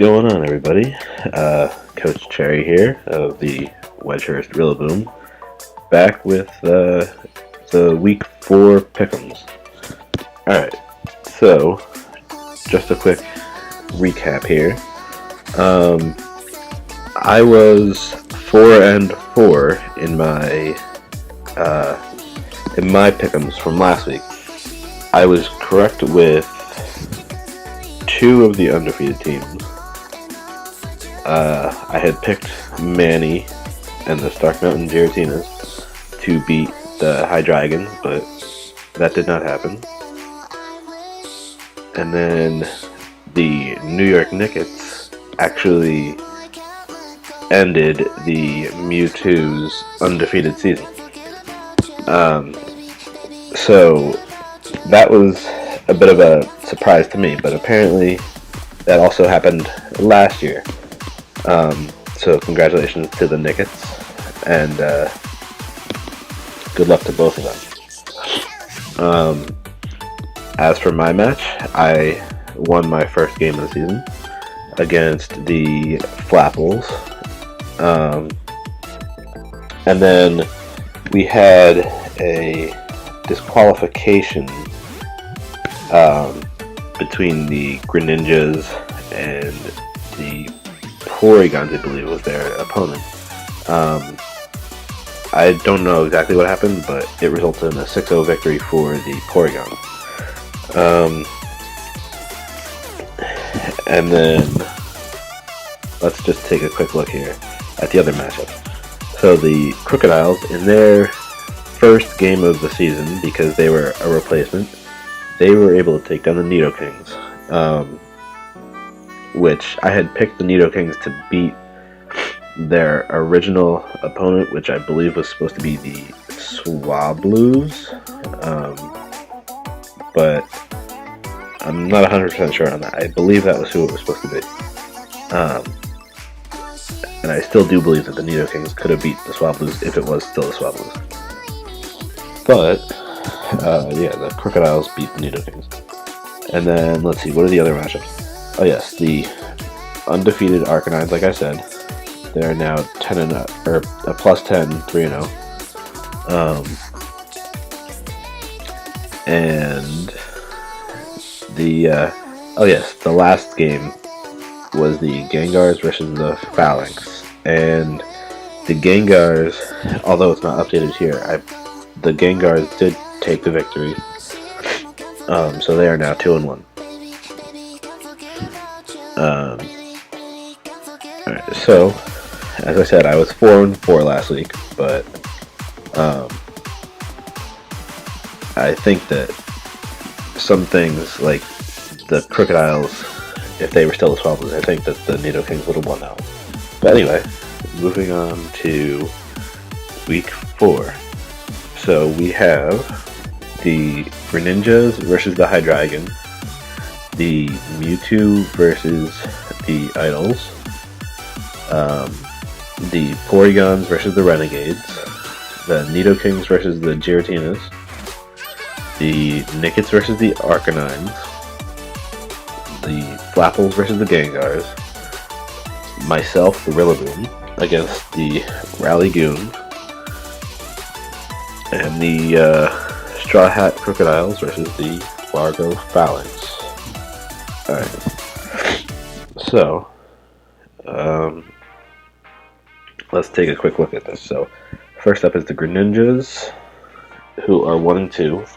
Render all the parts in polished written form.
Going on, everybody? Coach Cherry here of the Wedgehurst Rillaboom, back with the Week 4 Pick'ems. Alright, so just a quick recap here. I was 4-4 in my Pick'ems from last week. I was correct with 2 of the undefeated teams. I had picked Manny and the Stark Mountain Giratinas to beat the High Dragons, but that did not happen. And then the New York Nickets actually ended the Mewtwo's undefeated season. So that was a bit of a surprise to me, but apparently that also happened last year. So congratulations to the Nickets, and good luck to both of them. As for my match, I won my first game of the season against the Flapples. And then we had a disqualification between the Greninjas and the Porygons, I believe, was their opponent. I don't know exactly what happened, but it resulted in a 6-0 victory for the Porygons. And then let's just take a quick look here at the other matchups. So the Crocodiles, in their first game of the season, because they were a replacement, they were able to take down the Nidokings. Which I had picked the Nidokings to beat their original opponent, which I believe was supposed to be the Swablues, but I'm not 100% sure on that. I believe that was who it was supposed to be, and I still do believe that the Nidokings could have beat the Swablues if it was still the Swablues. But yeah, the Crocodiles beat the Nidokings. And then let's see, what are the other matchups? Oh yes, the undefeated Arcanines, like I said, they're now 10-0, or a +10, 3-0. And the oh yes, the last game was the Gengars versus the Phalanx, and the Gengars, although it's not updated here, the Gengars did take the victory, so they are now 2-1. Alright, so as I said, I was 4-4 last week, but I think that some things, like the Crocodiles, if they were still the Swablues, I think that the Nidokings would have won that one. But anyway, moving on to Week 4. So we have the Greninjas versus the Hydreigon, the Mewtwo versus the Idols, the Porygons versus the Renegades, the Nidokings versus the Giratinas, the Nickets versus the Arcanines, the Flapples versus the Gengars, myself, the Rillaboom, against the Rallygoon, and the Straw Hat Crocodiles versus the Largo Phalanx. Alright, so let's take a quick look at this. So first up is the Greninjas, who are 1-2.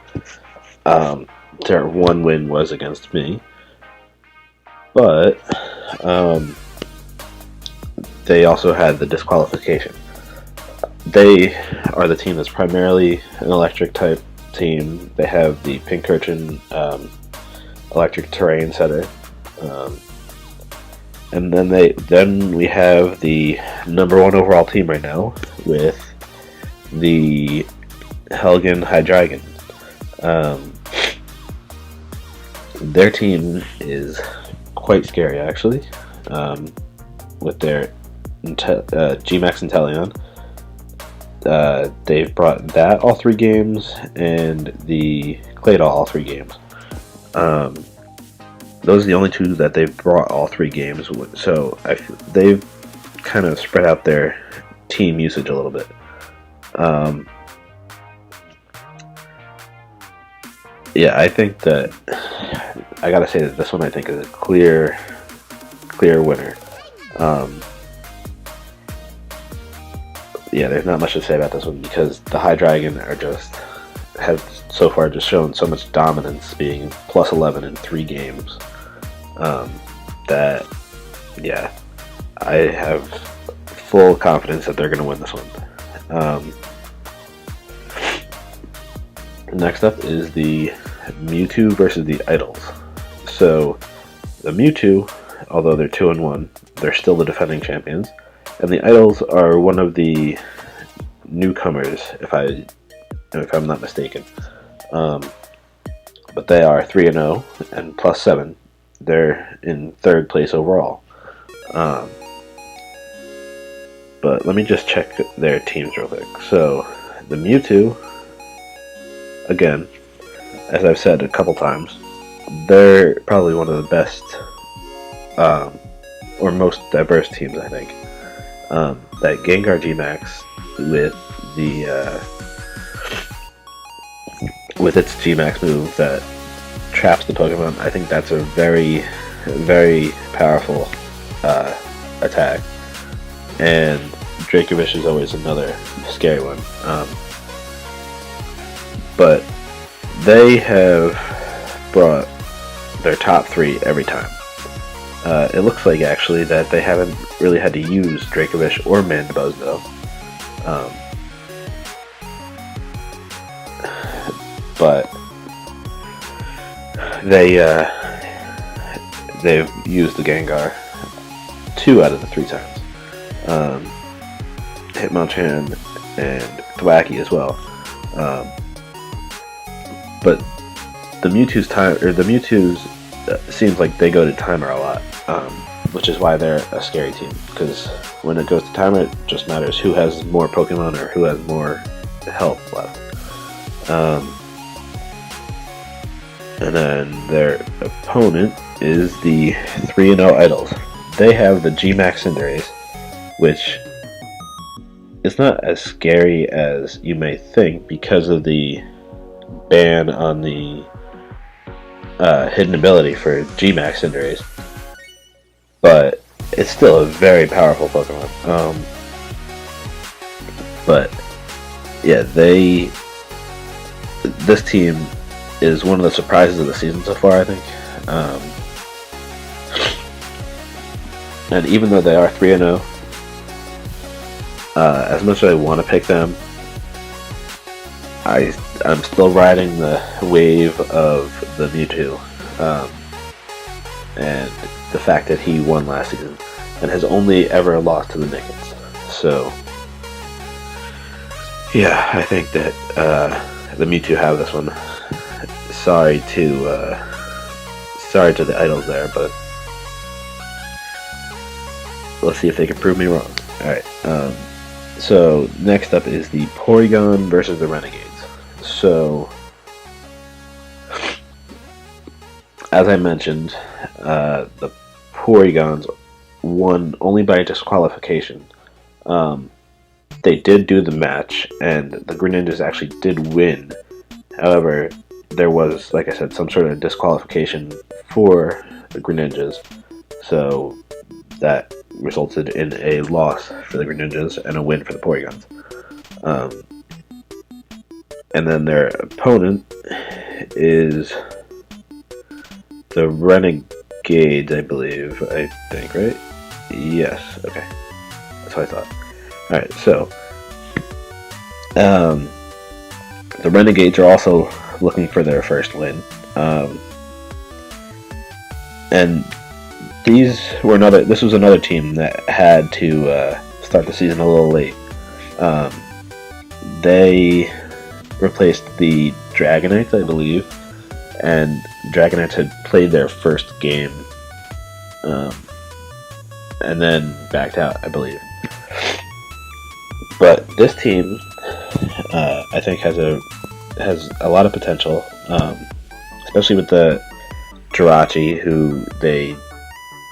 Their one win was against me, but they also had the disqualification. They are the team that's primarily an electric type team. They have the Pinkerton electric terrain setter, and then we have the #1 overall team right now with the Helgen Hydreigon. Their team is quite scary, actually, with their G-Max Inteleon. They've brought that all 3 games, and the Claydol all 3 games. those are the only two that they've brought all 3 games. So they've kind of spread out their team usage a little bit. Yeah, I think that I gotta say that this one I think is a clear winner. Yeah, there's not much to say about this one because the High Dragon have so far just shown so much dominance, being plus 11 in 3 games. That yeah, I have full confidence that they're going to win this one. Next up is the Mewtwo versus the Idols. So the Mewtwo, although they're 2-1, they're still the defending champions, and the Idols are one of the newcomers, if I'm not mistaken. But they are 3-0 and plus 7. They're in 3rd place overall. But let me just check their teams real quick. So the Mewtwo, again, as I've said a couple times, they're probably one of the best or most diverse teams, I think. That Gengar G-Max with its G-Max move that traps the Pokemon, I think that's a very, very powerful attack. And Dracovish is always another scary one. But they have brought their top 3 every time. It looks like actually that they haven't really had to use Dracovish or Mandibuzz though. But they've used the Gengar 2 out of the 3 times. Hitmonchan and Thwackey as well. But the Mewtwo's seems like they go to timer a lot, which is why they're a scary team. Because when it goes to timer, it just matters who has more Pokemon or who has more health left. And then their opponent is the 3-0 Idols. They have the G-Max Cinderace, which is not as scary as you may think because of the ban on the hidden ability for G-Max Cinderace. But it's still a very powerful Pokemon. But yeah, this team is one of the surprises of the season so far, I think. And even though they are 3-0, as much as I want to pick them, I'm still riding the wave of the Mewtwo, and the fact that he won last season and has only ever lost to the Nickets. So yeah, I think that the Mewtwo have this one. Sorry to the Idols there, but let's see if they can prove me wrong. Alright, so next up is the Porygon versus the Renegades. So, as I mentioned, the Porygons won only by disqualification. They did do the match, and the Greninjas actually did win. However, there was, like I said, some sort of disqualification for the Greninjas, so that resulted in a loss for the Greninjas and a win for the Porygons. And then their opponent is the Renegades, I think, right? Yes, okay. That's what I thought. Alright, so the Renegades are also looking for their first win. And this was another team that had to start the season a little late. They replaced the Dragonites, I believe, and Dragonites had played their first game, and then backed out, I believe. But this team, I think, has a lot of potential, especially with the Jirachi, who they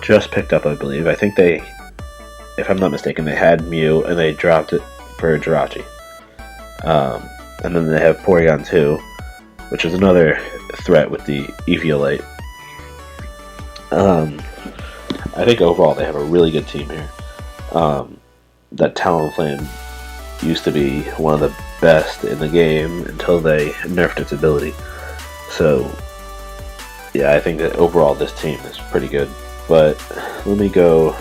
just picked up, I believe. I think they, if I'm not mistaken, they had Mew and they dropped it for Jirachi. And then they have Porygon 2, which is another threat with the Eviolite. I think overall they have a really good team here. That Talonflame used to be one of the best in the game until they nerfed its ability. So, yeah, I think that overall this team is pretty good. But let me go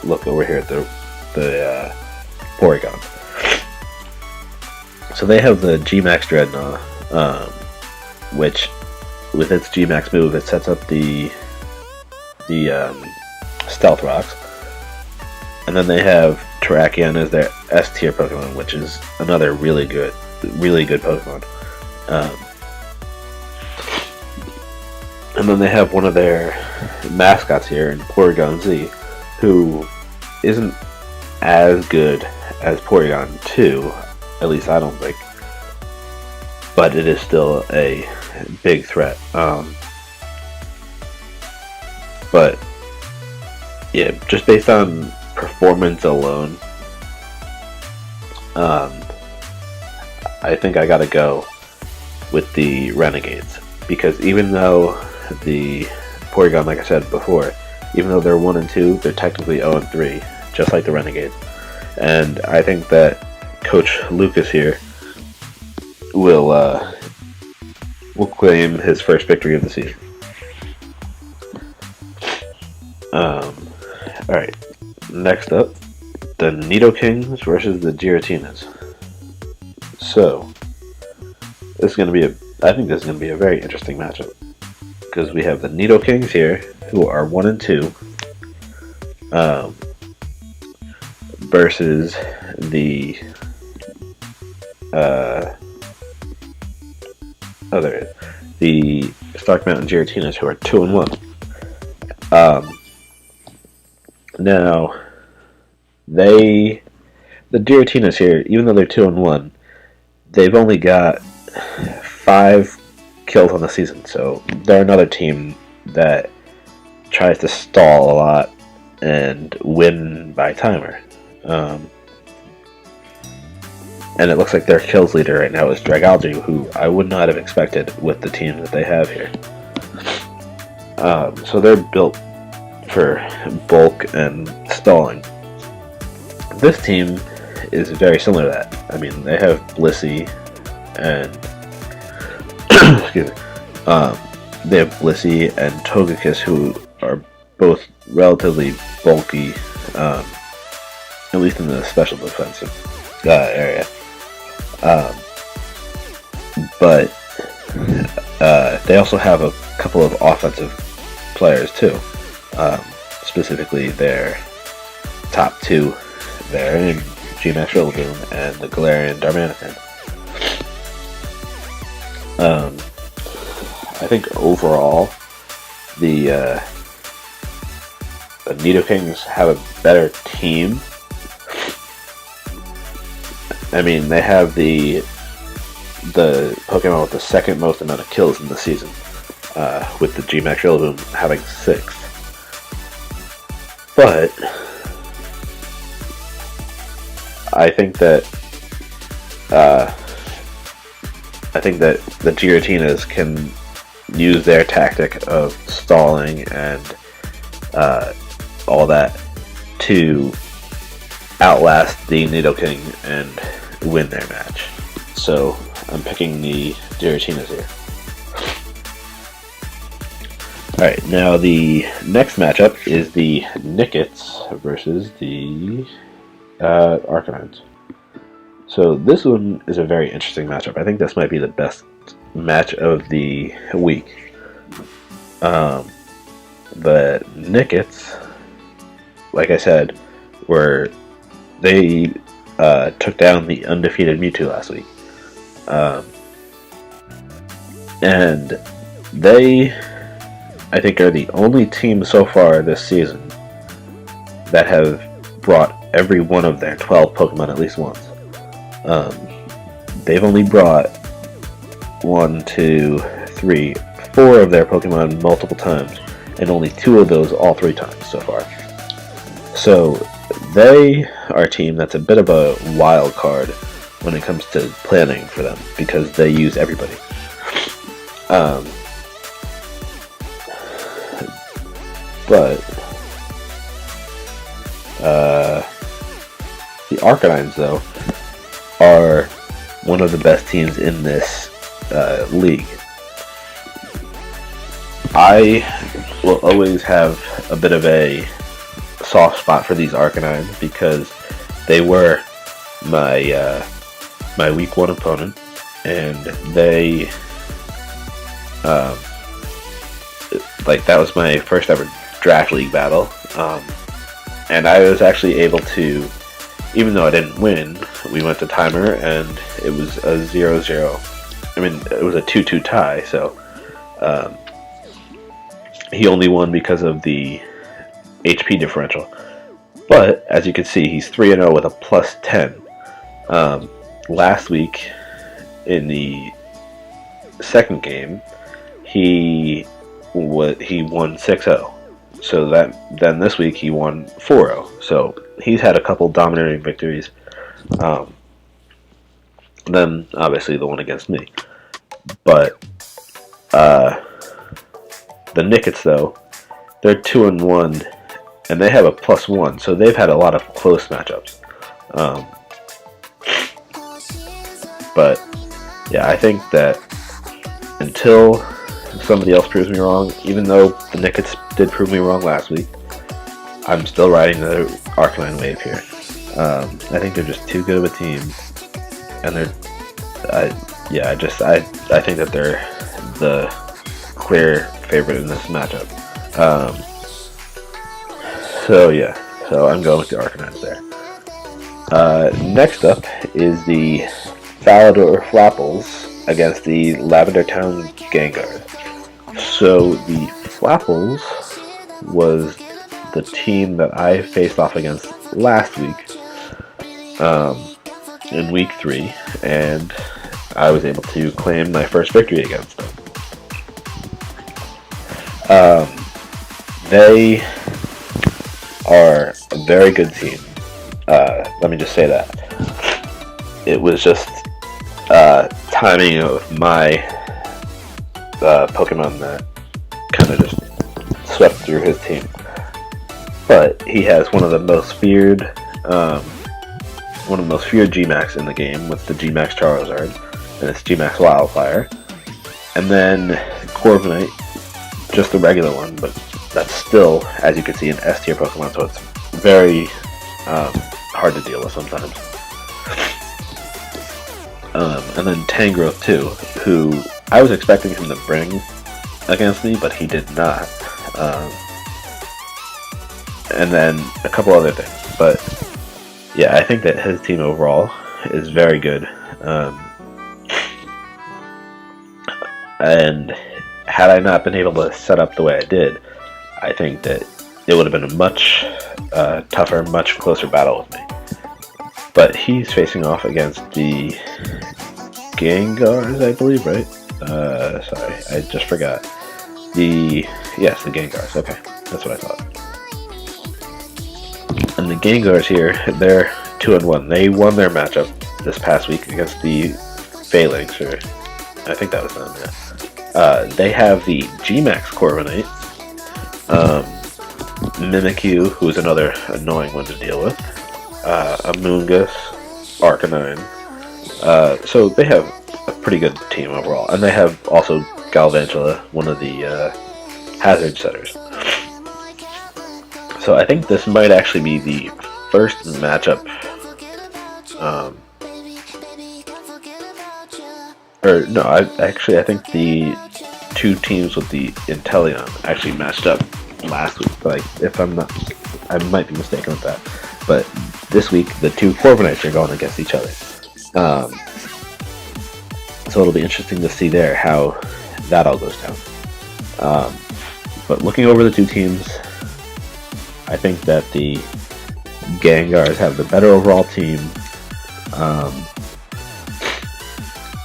look over here at the Porygon. So they have the G-Max Dreadnought, which, with its G-Max move, it sets up the Stealth Rocks. And then they have Terrakion as their S-tier Pokemon, which is another really good Pokemon. And then they have one of their mascots here in Porygon Z, who isn't as good as Porygon 2, at least I don't think, but it is still a big threat. But yeah, just based on performance alone, I think I gotta go with the Renegades, because even though the Porygon, like I said before, even though they're 1 and 2, they're technically 0 and 3, just like the Renegades. And I think that Coach Lucas here will claim his first victory of the season. Alright, next up, the Nidokings versus the Giratinas. So, this is going to be I think this is going to be a very interesting matchup, because we have the Nidokings here, who are 1 and 2, versus the Stark Mountain Giratinas, who are 2 and 1. Now, the Giratinas here, even though they're 2 and 1, they've only got 5 kills on the season, so they're another team that tries to stall a lot and win by timer. And it looks like their kills leader right now is Dragalge, who I would not have expected with the team that they have here. So they're built for bulk and stalling. This team is very similar to that. I mean, they have Blissey and excuse me. They have Blissey and Togekiss, who are both relatively bulky, at least in the special defensive area. But they also have a couple of offensive players too. Specifically their top 2 there, in G-Max Rillaboom and the Galarian Darmanitan. I think overall the Nidokings have a better team. I mean, they have the Pokemon with the second most amount of kills in the season, with the G-Max Rillaboom having 6. But I think that the Giratinas can use their tactic of stalling and all that to outlast the Nidoking and win their match. So I'm picking the Giratinas here. Alright, now the next matchup is the Nickets versus the Arcanines. So this one is a very interesting matchup. I think this might be the best match of the week. The Nickets, like I said, they took down the undefeated Mewtwo last week. And they, I think, are the only team so far this season that have brought every one of their 12 Pokemon at least once. They've only brought 1, 2, 3, 4 of their Pokemon multiple times, and only 2 of those all 3 times so far. So they are a team that's a bit of a wild card when it comes to planning for them, because they use everybody. But the Arcanines, though, are one of the best teams in this league. I will always have a bit of a soft spot for these Arcanines because they were my my week 1 opponent, and they like, that was my first ever draft league battle, and I was actually able to, even though I didn't win, we went to timer and it was a 0-0. I mean, it was a 2-2 tie, so he only won because of the HP differential. But as you can see, he's 3-0 with a plus 10. Last week in the second game, he won 6-0. So then this week he won 4-0. So he's had a couple dominating victories. Then obviously the one against me. But the Nickets, though, they're 2-1, and they have a +1. So they've had a lot of close matchups. But yeah, I think that until somebody else proves me wrong, even though the Nickets did prove me wrong last week, I'm still riding the Arcanine wave here. I think they're just too good of a team, and I think that they're the clear favorite in this matchup. So I'm going with the Arcanines there. Next up is the Falador Flapples against the Lavender Town Gengar. So the Flapples was the team that I faced off against last week, in week 3, and I was able to claim my first victory against them. They are a very good team. Let me just say that. It was just timing of my Pokemon that kind of just swept through his team. But he has one of the most feared G-Max in the game, with the G-Max Charizard and its G-Max Wildfire, and then Corviknight, just the regular one, but that's still, as you can see, an S-tier Pokemon, so it's very hard to deal with sometimes. And then Tangrowth too, who I was expecting him to bring against me, but he did not. And then a couple other things, but yeah, I think that his team overall is very good. And had I not been able to set up the way I did, I think that it would have been a much tougher, much closer battle with me. But he's facing off against the Gengars, I believe, right? Sorry, I just forgot. The Gengars. Okay, that's what I thought. And the Gengars here, they're 2-1. They won their matchup this past week against the Phalanx, or I think that was them. Yeah. They have the G-Max Corviknight, Mimikyu, who's another annoying one to deal with, Amoonguss, Arcanine. So they have a pretty good team overall, and they have also Galvantula, one of the hazard setters. So I think this might actually be the first matchup, I think the two teams with the Inteleon actually matched up last week. Like, if I'm not, I might be mistaken with that. But this week, the two Corviknights are going against each other. So it'll be interesting to see there how that all goes down. But looking over the two teams, I think that the Gengars have the better overall team.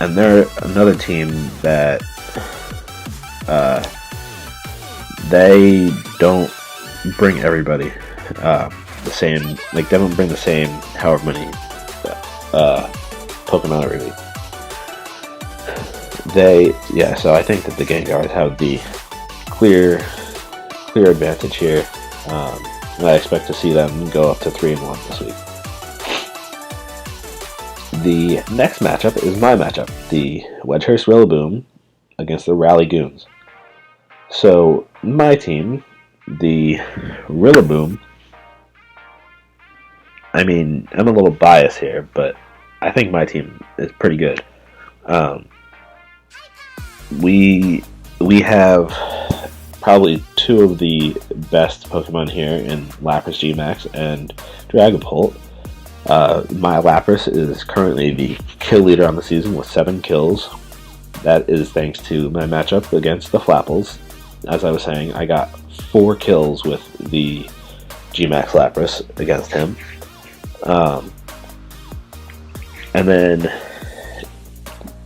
And they're another team that They don't bring everybody the same. Like, they don't bring the same however many Pokemon every week. So I think that the Gengars have the clear advantage here. And I expect to see them go up to 3-1 this week. The next matchup is my matchup, the Wedgehurst Rillaboom against the Rally Goons. So my team, the Rillaboom, I mean, I'm a little biased here, but I think my team is pretty good. We have probably two of the best Pokemon here in Lapras G-Max and Dragapult. My Lapras is currently the kill leader on the season with 7 kills. That is thanks to my matchup against the Flapples. As I was saying, I got 4 kills with the G-Max Lapras against him. And then,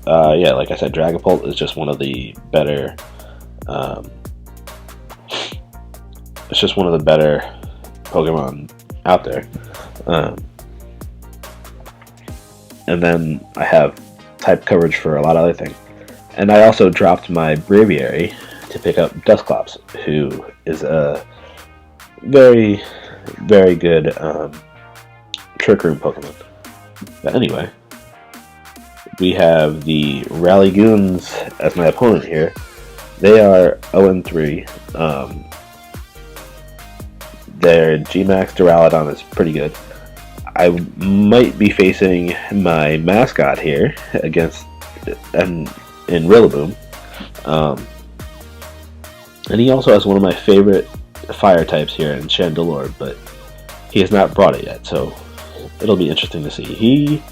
like I said, Dragapult is just one of the better. It's just one of the better Pokemon out there. And then I have type coverage for a lot of other things. And I also dropped my Braviary to pick up Dusclops, who is a very, very good Trick Room Pokemon. But anyway, we have the Rally Goons as my opponent here. They are 0-3. Their G-Max Duraludon is pretty good. I might be facing my mascot here against in Rillaboom. And he also has one of my favorite fire types here in Chandelure, but he has not brought it yet, so it'll be interesting to see.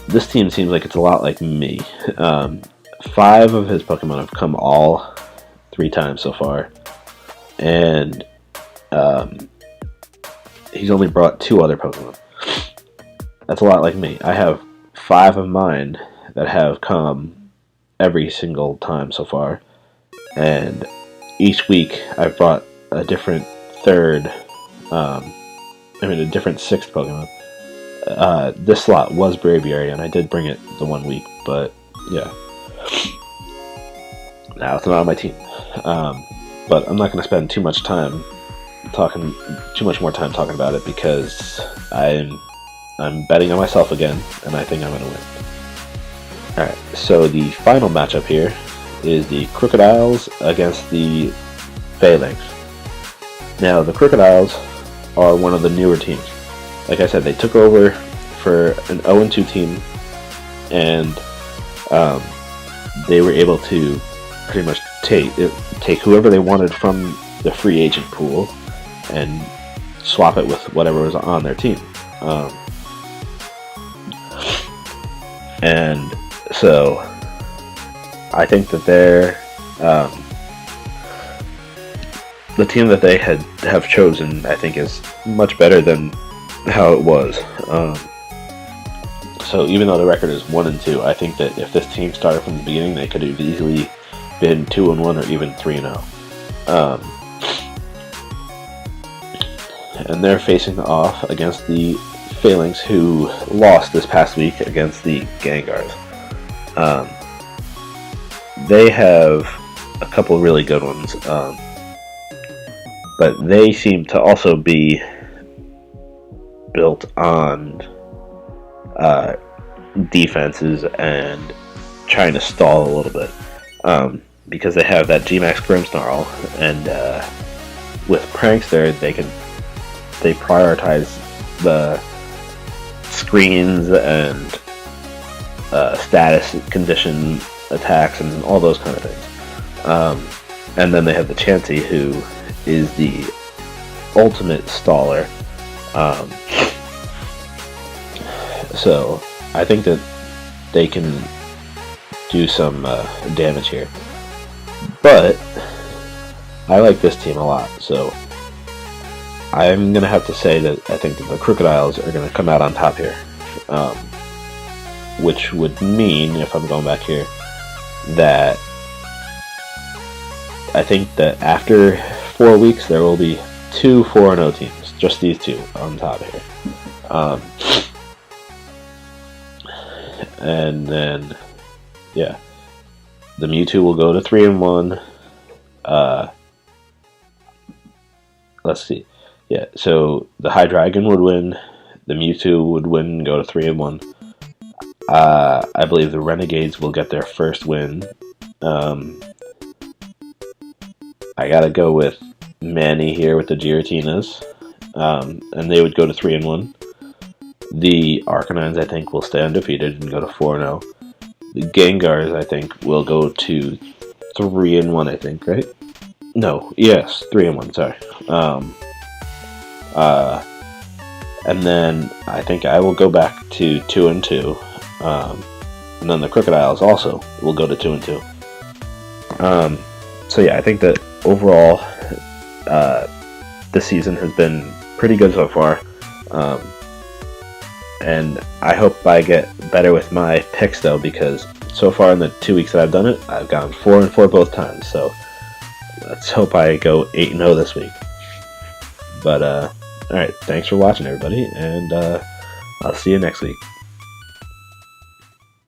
This team seems like it's a lot like me. 5 of his Pokemon have come all 3 times so far, and he's only brought 2 other Pokemon. That's a lot like me. I have 5 of mine that have come every single time so far, and each week I've brought a different a different 6th Pokemon. This slot was Braviary, and I did bring it the 1 week, but yeah. Now it's not on my team. But I'm not going to spend too much more time talking about it, because I'm betting on myself again, and I think I'm going to win. Alright, so the final matchup here is the Crocodiles against the Phalanx. Now, the Crocodiles are one of the newer teams. Like I said, they took over for an 0-2 team, and they were able to pretty much take whoever they wanted from the free agent pool and swap it with whatever was on their team. And so I think that the team that they have chosen, I think, is much better than how it was. So even though the record is 1-2, I think that if this team started from the beginning, they could have easily been 2-1 or even 3-0. And they're facing off against the Phalanx, who lost this past week against the Gengars. They have a couple really good ones, but they seem to also be built on defenses and trying to stall a little bit, because they have that G-Max Grimmsnarl, and with Prankster they prioritize the screens and status condition attacks and all those kind of things. And then they have the Chansey, who is the ultimate staller. So I think that they can do some damage here. But I like this team a lot, so I'm going to have to say that I think that the Crocodiles are going to come out on top here. Which would mean, if I'm going back here, that I think that after 4 weeks there will be 2 4-0 teams, just these two on top here. And then, yeah, the Mewtwo will go to 3-1. Let's see. Yeah, so the Hydreigon would win, the Mewtwo would win and go to 3-1. I believe the Renegades will get their first win. I gotta go with Manny here with the Giratinas, and they would go to 3-1. The Arcanines, I think, will stay undefeated and go to 4-0. The Gengars, I think, will go to 3-1, I think, right? No, yes, 3-1, sorry. And then I think I will go back to 2-2. And then the Crocodiles also will go to 2-2. So yeah, I think that overall, this season has been pretty good so far. And I hope I get better with my picks though, because so far in the 2 weeks that I've done it, I've gone 4-4 both times. So let's hope I go 8-0 this week. But alright, thanks for watching everybody, and I'll see you next week.